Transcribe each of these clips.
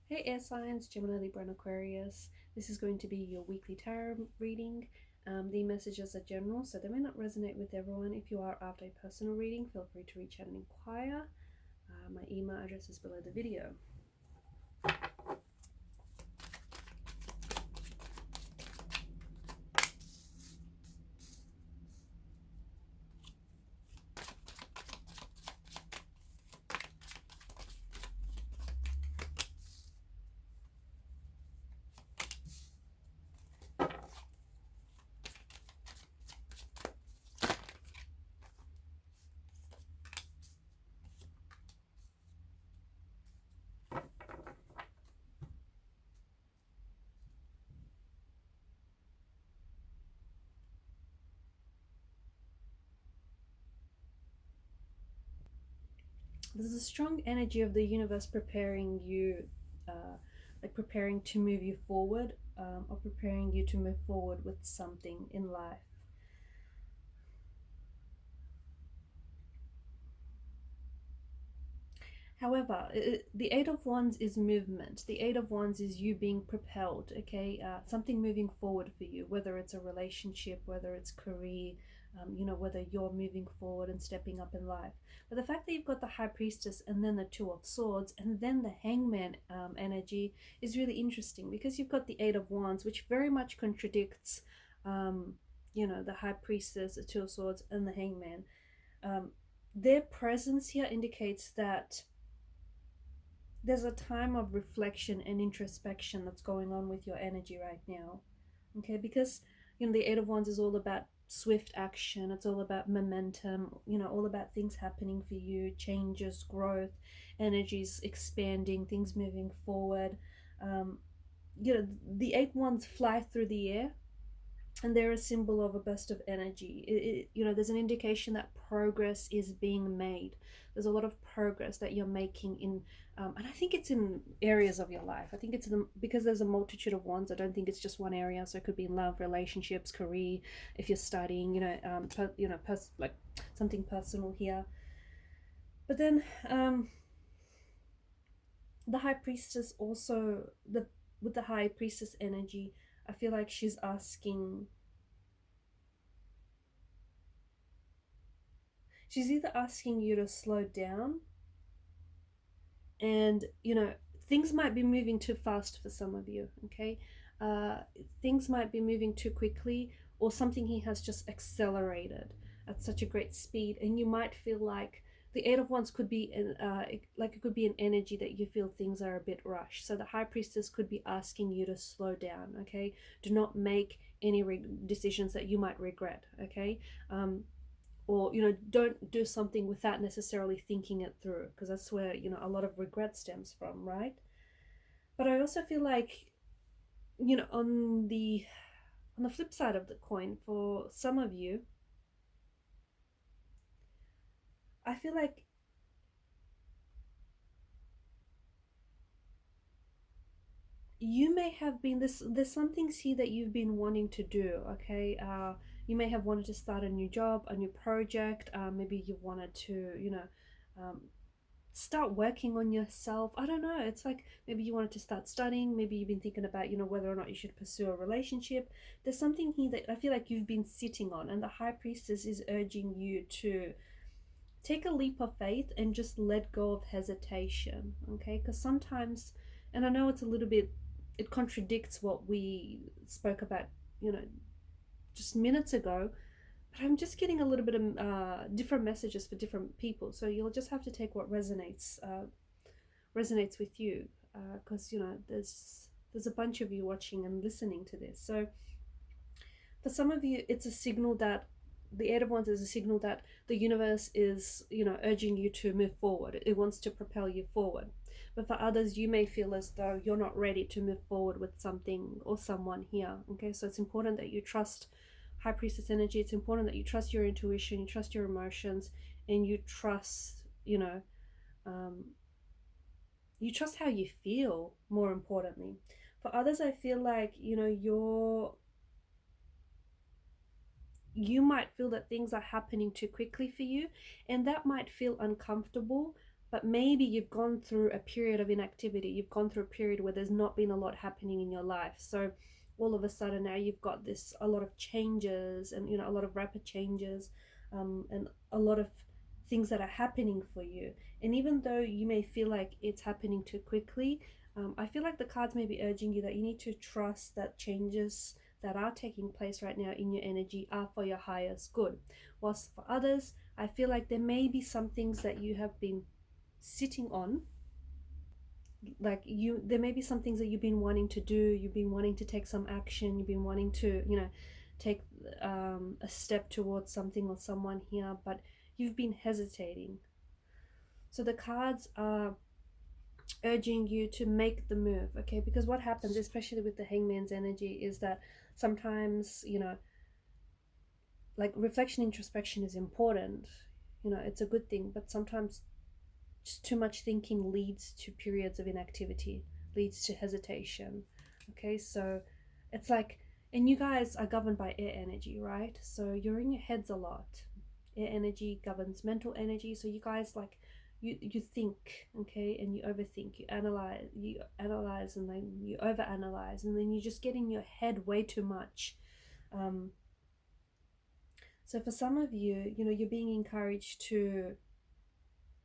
Hey air signs, Gemini, Libra and Aquarius. This is going to be your weekly tarot reading. The messages are general, so they may not resonate with everyone. If you are after a personal reading, feel free to reach out and inquire. My email address is below the video. There's a strong energy of the universe preparing you, like preparing to move you forward, or preparing you to move forward with something in life. However, the Eight of Wands is movement. The Eight of Wands is you being propelled, okay? Something moving forward for you, whether it's a relationship, whether it's career, whether you're moving forward and stepping up in life. But the fact that you've got the High Priestess and then the Two of Swords and then the Hangman energy is really interesting because you've got the Eight of Wands, which very much contradicts, the High Priestess, the Two of Swords, and the Hangman. Their presence here indicates that there's a time of reflection and introspection that's going on with your energy right now. Okay, because the Eight of Wands is all about swift action, it's all about momentum, all about things happening for you, changes, growth, energies expanding, things moving forward. um, the Eight Wands fly through the air, and they're a symbol of a burst of energy. There's an indication that progress is being made. There's a lot of progress that you're making in, and I think it's in areas of your life. I think it's because there's a multitude of wands. I don't think it's just one area. So it could be in love, relationships, career. If you're studying, like something personal here. But then, the High Priestess also with the High Priestess energy, I feel like she's asking. She's either asking you to slow down, and things might be moving too fast for some of you, okay? uh, Things might be moving too quickly, or something he has just accelerated at such a great speed, and you might feel like the Eight of Wands could be like it could be an energy that you feel things are a bit rushed. So the High Priestess could be asking you to slow down, okay? Do not make any decisions that you might regret, okay? Or don't do something without necessarily thinking it through, because that's where a lot of regret stems from, right? But I also feel like, on the flip side of the coin, for some of you, I feel like you may have been this there's some things here that you've been wanting to do, okay? You may have wanted to start a new job, a new project. Maybe you've wanted to um, start working on yourself. I don't know. It's like maybe you wanted to start studying. Maybe you've been thinking about, whether or not you should pursue a relationship. There's something here that I feel like you've been sitting on, and the High Priestess is urging you to take a leap of faith and just let go of hesitation, okay? Because sometimes, and I know it's a little bit, it contradicts what we spoke about, you know, just minutes ago, but I'm just getting a little bit of different messages for different people. So you'll just have to take what resonates with you, because there's a bunch of you watching and listening to this. So for some of you, it's a signal that the Eight of Wands is a signal that the universe is, urging you to move forward. It wants to propel you forward. But for others, you may feel as though you're not ready to move forward with something or someone here. Okay, so it's important that you trust High Priestess energy. It's important that you trust your intuition, you trust your emotions, and you trust, um, you trust how you feel. More importantly, for others, I feel like you might feel that things are happening too quickly for you, and that might feel uncomfortable. but maybe you've gone through a period of inactivity. You've gone through a period where there's not been a lot happening in your life. So all of a sudden now you've got this, a lot of changes, and a lot of rapid changes, and a lot of things that are happening for you. And even though you may feel like it's happening too quickly, I feel like the cards may be urging you that you need to trust that changes that are taking place right now in your energy are for your highest good. Whilst for others, I feel like there may be some things that you have been sitting on, like there may be some things that you've been wanting to do, you've been wanting to take some action, you've been wanting to take a step towards something or someone here, but you've been hesitating. So the cards are urging you to make the move, okay? Because what happens, especially with the Hangman's energy, is that sometimes like reflection, introspection is important, it's a good thing, but sometimes just too much thinking leads to periods of inactivity, leads to hesitation. Okay, so it's like, and you guys are governed by air energy, right? So you're in your heads a lot. Air energy governs mental energy. So you guys, like, you think, okay, and you overthink, you analyze, and then you overanalyze, and then you just get in your head way too much. So for some of you, you're being encouraged to,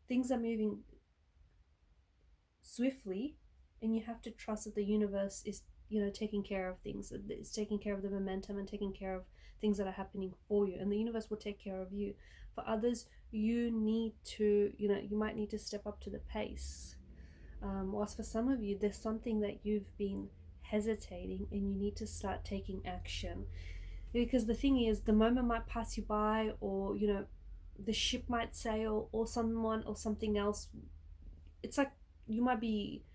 things are moving swiftly, and you have to trust that the universe is taking care of things. It's taking care of the momentum and taking care of things that are happening for you, and the universe will take care of you. For others, you need to you might need to step up to the pace. Whilst for some of you, there's something that you've been hesitating, and you need to start taking action, because the thing is, the moment might pass you by, or the ship might sail, or someone or something else. It's like you might be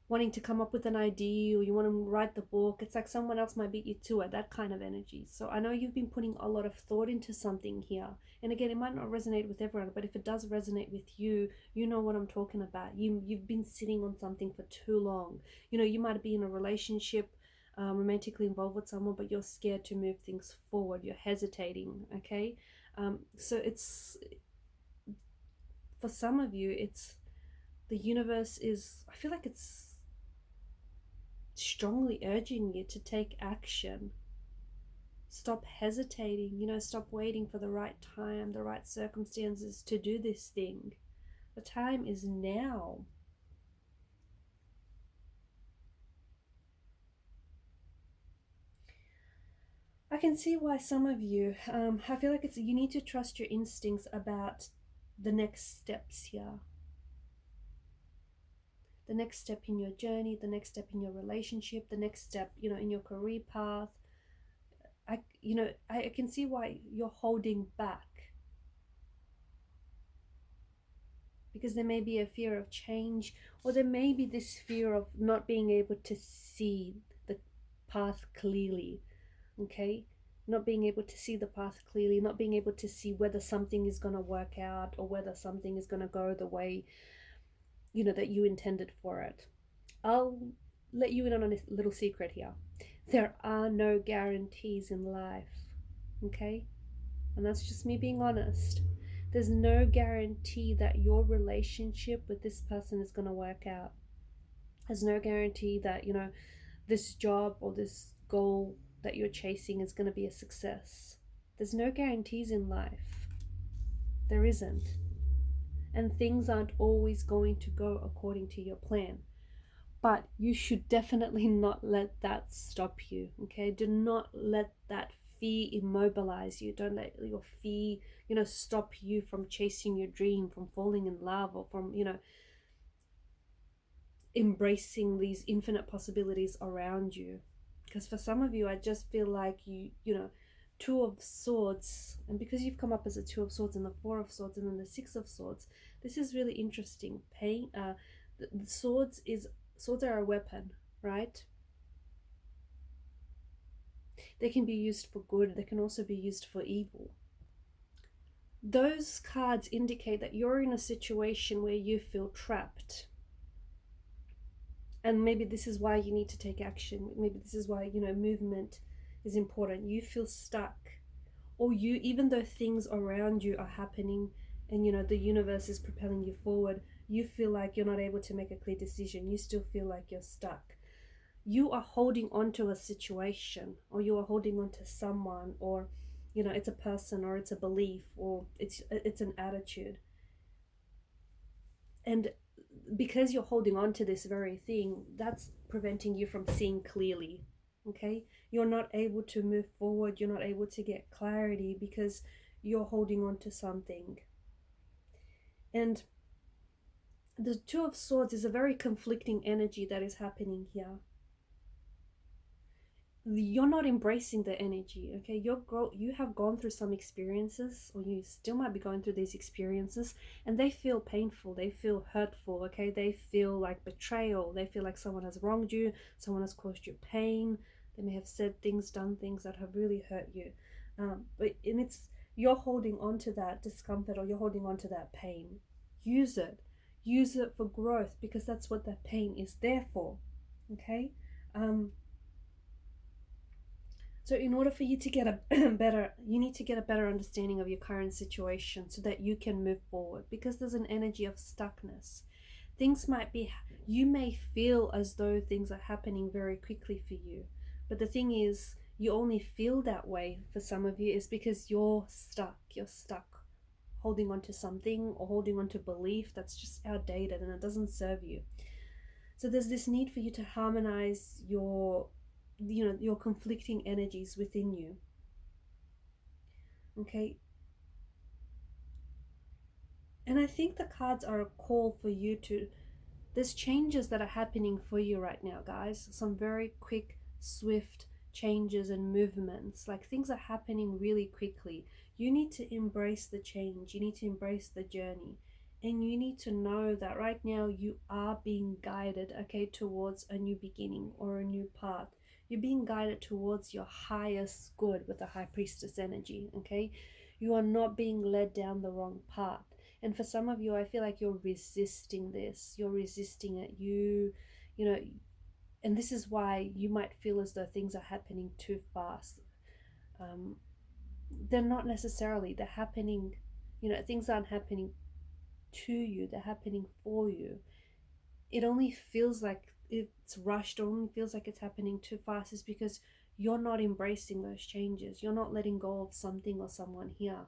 wanting to come up with an idea, or you want to write the book. It's like someone else might beat you to it, that kind of energy. So I know you've been putting a lot of thought into something here, and again, it might not resonate with everyone, but if it does resonate with you, you know what I'm talking about. You've been sitting on something for too long. You might be in a relationship, romantically involved with someone, but you're scared to move things forward, you're hesitating. Okay, so it's, for some of you, it's, the universe is, I feel like it's strongly urging you to take action. Stop hesitating, stop waiting for the right time, the right circumstances to do this thing. The time is now. I can see why some of you, I feel like you need to trust your instincts about the next steps here. The next step in your journey, the next step in your relationship, the next step, in your career path. I can see why you're holding back, because there may be a fear of change, or there may be this fear of not being able to see the path clearly. Okay, not being able to see the path clearly, not being able to see whether something is going to work out, or whether something is going to go the way that you intended for it. I'll let you in on a little secret here. There are no guarantees in life, okay? And that's just me being honest. There's no guarantee that your relationship with this person is going to work out. There's no guarantee that, this job or this goal that you're chasing is going to be a success. There's no guarantees in life. There isn't. And things aren't always going to go according to your plan. But you should definitely not let that stop you, okay? Do not let that fear immobilize you. Don't let your fear, stop you from chasing your dream, from falling in love, or from, embracing these infinite possibilities around you. Because for some of you, I just feel like Two of Swords, and because you've come up as a Two of Swords and the Four of Swords and then the Six of Swords, this is really interesting. The swords are a weapon, right? They can be used for good, they can also be used for evil. Those cards indicate that you're in a situation where you feel trapped. And maybe this is why you need to take action. Maybe this is why, movement is important. You feel stuck. Or even though things around you are happening and, the universe is propelling you forward, You feel like you're not able to make a clear decision. You still feel like you're stuck. You are holding on to a situation, or you are holding on to someone, or it's a person, or it's a belief, or it's an attitude. And because you're holding on to this very thing, that's preventing you from seeing clearly. Okay, you're not able to move forward, you're not able to get clarity because you're holding on to something. And the Two of Swords is a very conflicting energy that is happening here. You're not embracing the energy. Okay, you have gone through some experiences, or you still might be going through these experiences, and they feel painful, they feel hurtful. Okay, they feel like betrayal, they feel like someone has wronged you, someone has caused you pain. They may have said things, done things that have really hurt you, and you're holding on to that discomfort, or you're holding on to that pain. Use it for growth, because that's what that pain is there for. Okay. So in order for you to get a you need to get a better understanding of your current situation so that you can move forward, because there's an energy of stuckness. You may feel as though things are happening very quickly for you, but the thing is, you only feel that way for some of you is because you're stuck holding on to something, or holding on to belief that's just outdated and it doesn't serve you. So there's this need for you to harmonize your conflicting energies within you. Okay. And I think the cards are a call for you to, there's changes that are happening for you right now, guys. Some very quick, swift changes and movements. Like, things are happening really quickly. You need to embrace the change. You need to embrace the journey. And you need to know that right now you are being guided, okay, towards a new beginning or a new path. You're being guided towards your highest good with the High Priestess energy, okay? You are not being led down the wrong path. And for some of you, I feel like you're resisting this. You're resisting it. You know, and this is why you might feel as though things are happening too fast. They're not necessarily. They're happening, things aren't happening to you. They're happening for you. It only feels like it's rushed, or only feels like it's happening too fast, is because you're not embracing those changes. You're not letting go of something or someone here.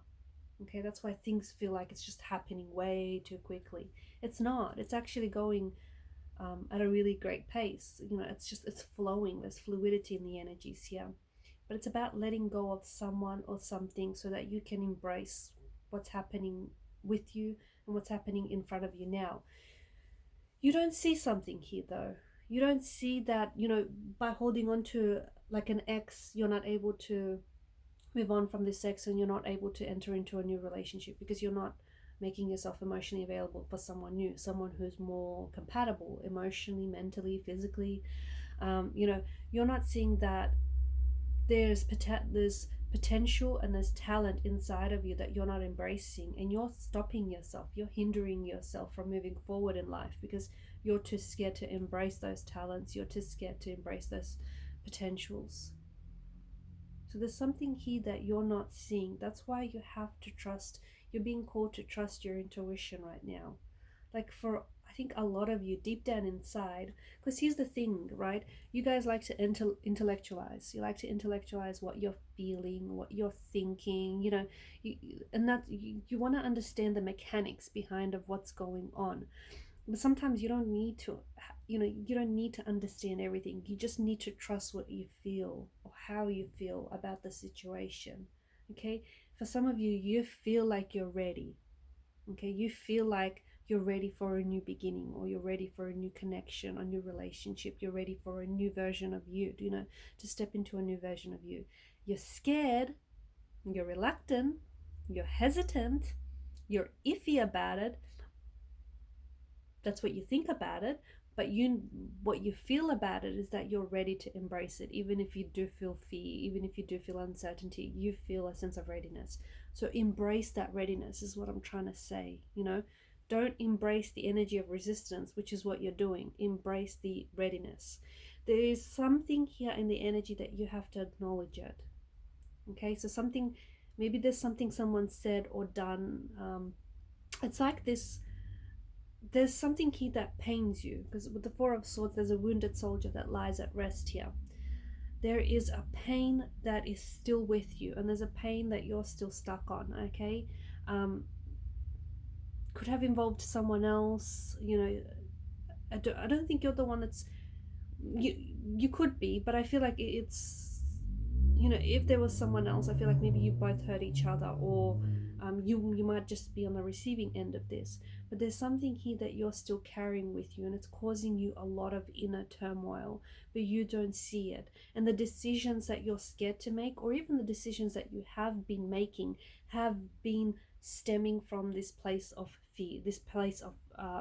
Okay, that's why things feel like it's just happening way too quickly. It's not. It's actually going at a really great pace. It's flowing. There's fluidity in the energies here. But it's about letting go of someone or something so that you can embrace what's happening with you and what's happening in front of you now. You don't see something here, though. You don't see that, by holding on to like an ex, you're not able to move on from this sex, and you're not able to enter into a new relationship because you're not making yourself emotionally available for someone new, someone who's more compatible emotionally, mentally, physically. You're not seeing that there's potential and there's talent inside of you that you're not embracing, and you're stopping yourself, you're hindering yourself from moving forward in life because you're too scared to embrace those talents, you're too scared to embrace those potentials. So there's something here that you're not seeing. That's why you have to trust. You're being called to trust your intuition right now. Like, for, I think, a lot of you deep down inside, because here's the thing, right? You guys like to intellectualize. You like to intellectualize what you're feeling, what you're thinking, and that you want to understand the mechanics behind of what's going on. But sometimes you don't need to, you don't need to understand everything. You just need to trust what you feel, or how you feel about the situation. Okay, for some of you, you feel like you're ready. Okay, you feel like you're ready for a new beginning, or you're ready for a new connection, a new relationship. You're ready for a new version of you, to step into a new version of you. You're scared, you're reluctant, you're hesitant, you're iffy about it. That's what you think about it, but what you feel about it is that you're ready to embrace it. Even if you do feel fear, even if you do feel uncertainty, you feel a sense of readiness. So embrace that readiness is what I'm trying to say. Don't embrace the energy of resistance, which is what you're doing. Embrace the readiness. There is something here in the energy that you have to acknowledge it. Okay, so maybe there's something someone said or done. It's like this there's something here that pains you, because with the Four of Swords, there's a wounded soldier that lies at rest here. There is a pain that is still with you, and there's a pain that you're still stuck on, okay? Could have involved someone else, you know. I don't think you're the one that's, you could be, but I feel like it's, you know, if there was someone else, I feel like maybe you both hurt each other, or you might just be on the receiving end of this. But there's something here that you're still carrying with you, and it's causing you a lot of inner turmoil, but you don't see it. And the decisions that you're scared to make, or even the decisions that you have been making, have been stemming from this place of fear, this place of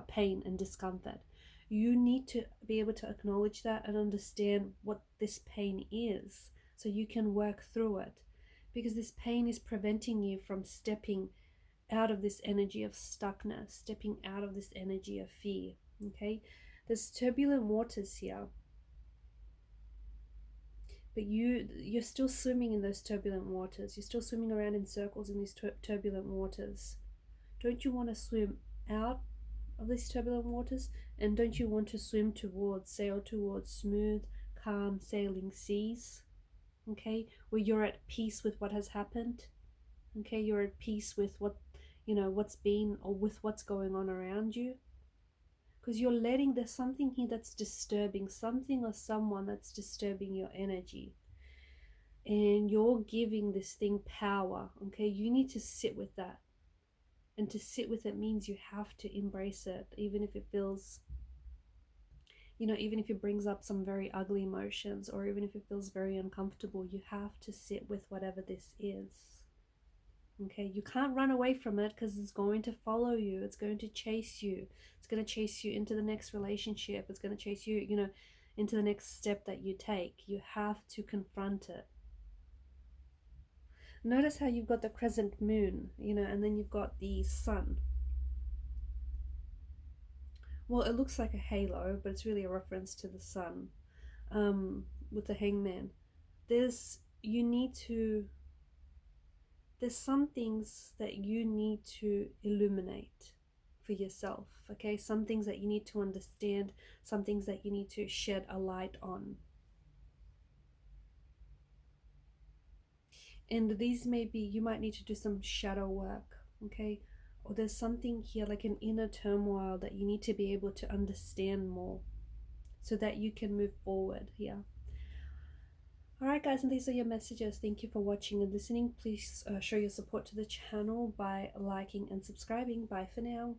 pain and discomfort. You need to be able to acknowledge that and understand what this pain is, so you can work through it, because this pain is preventing you from stepping out of this energy of stuckness, stepping out of this energy of fear. Okay, there's turbulent waters here, but you're still swimming in those turbulent waters. You're still swimming around in circles in these turbulent waters. Don't you want to swim out of these turbulent waters? And don't you want to sail towards smooth, calm sailing seas? Okay, where you're at peace with what has happened. Okay, you're at peace with what, you know, what's been, or with what's going on around you. Because you're letting, there's something here that's disturbing, something or someone that's disturbing your energy, and you're giving this thing power. Okay, you need to sit with that, and to sit with it means you have to embrace it, even if it feels, you know, even if it brings up some very ugly emotions, or even if it feels very uncomfortable. You have to sit with whatever this is. Okay, you can't run away from it, because it's going to follow you. It's going to chase you. It's going to chase you into the next relationship. It's going to chase you, you know, into the next step that you take. You have to confront it. Notice how you've got the crescent moon, you know, and then you've got the sun. Well, it looks like a halo, but it's really a reference to the sun, with the hangman. There's, you need to, there's some things that you need to illuminate for yourself, okay? Some things that you need to understand, some things that you need to shed a light on. And these may be, you might need to do some shadow work, okay? Or there's something here like an inner turmoil that you need to be able to understand more, so that you can move forward here. Alright guys, and these are your messages. Thank you for watching and listening. Please show your support to the channel by liking and subscribing. Bye for now.